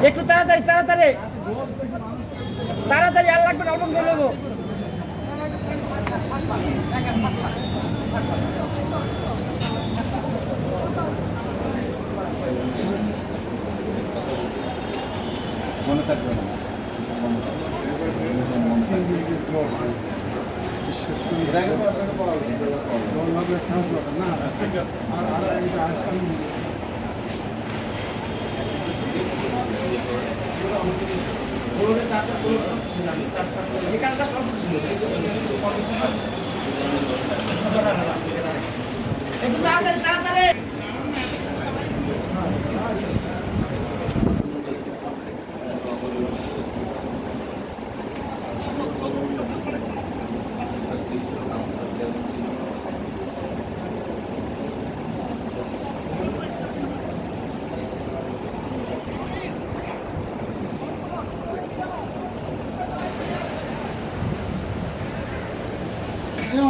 একটু তাড়াতাড়ি তাড়াতাড়ি তাড়াতাড়ি আর লাগবে না, অল্প করে নেবো। মনে থাকবে না একটু তাড়াতাড়ি তাড়াতাড়ি।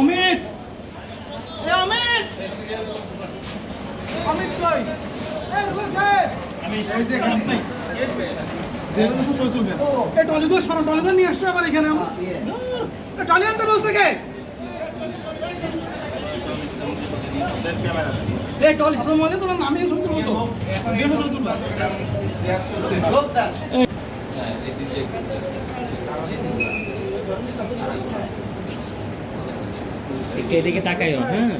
অমিত, অমিত, অমিত কই? টলিগুলো নিয়ে আসছে আবার এখানে। টলি আনতে বলছে কে? টলি মধ্যে তোমার নামিয়ে শুনতে বলতো। এদিকে তাকাইও। হ্যাঁ,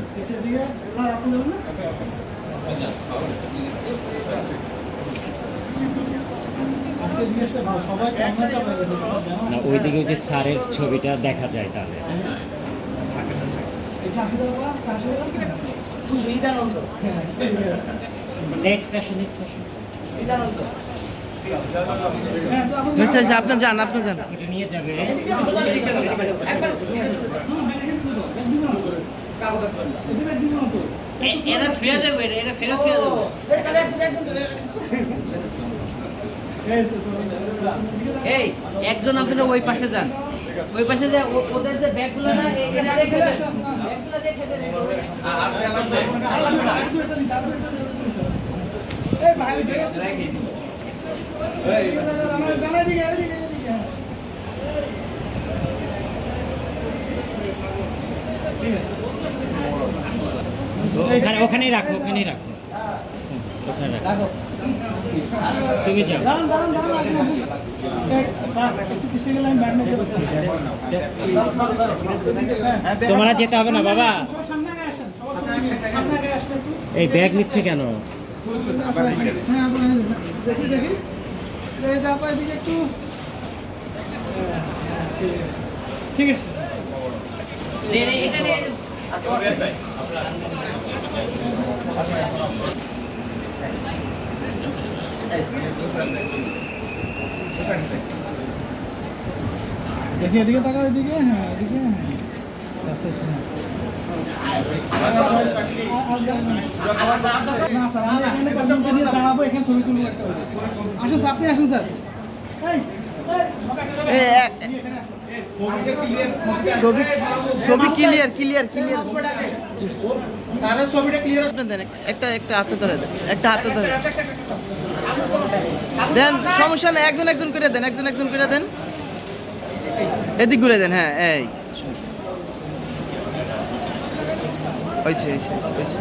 না ওইদিকে যে স্যারের ছবিটা দেখা যায় তাহলে। নেক্সট আসুন, নেক্সট আসুন। আপনার যান, আপনার যান। এটা নিয়ে যাবে। এরা ফিরে যাবে, এরা ফেরত ফিরে যাবে। এই একজন আপনারা ওই পাশে যান, ওই পাশে যে ওদের যে ব্যাগগুলো না এখানে রেখে দেন, ব্যাগগুলো রেখে দেন। এই বাইরে বের হচ্ছে নাকি? এই জানাই দিকে এদিকে এদিকে। ঠিক আছে, ওখানেই রাখো, ওখানেই রাখো, ওখানে রাখো। তুমি যাও। তোমরা যেতে হবে না বাবা। এই ব্যাগ নিচ্ছে কেন? দেখি দেখি এদিকে একটু। ঠিক আছে, দেখি এদিকে তাকাও, এদিকে। হ্যাঁ, এদিকে। দাঁড়াবো এখানে, ছবি তুলবো একটা। আসুন স্যার, আপনি আসুন স্যার। ছবি ক্লিয়ার ক্লিয়ার ক্লিয়ার। স্যারের ছবিটা ক্লিয়ার আসলে দেন, একটা একটা হাতে ধরে দেন, একটা হাতে ধরে দেন। সমস্যা নেই, একজন একজন করে দেন, একজন একজন করে দেন। এদিক ঘুরে দেন। হ্যাঁ, এই হয়েছে হয়েছে হয়েছে।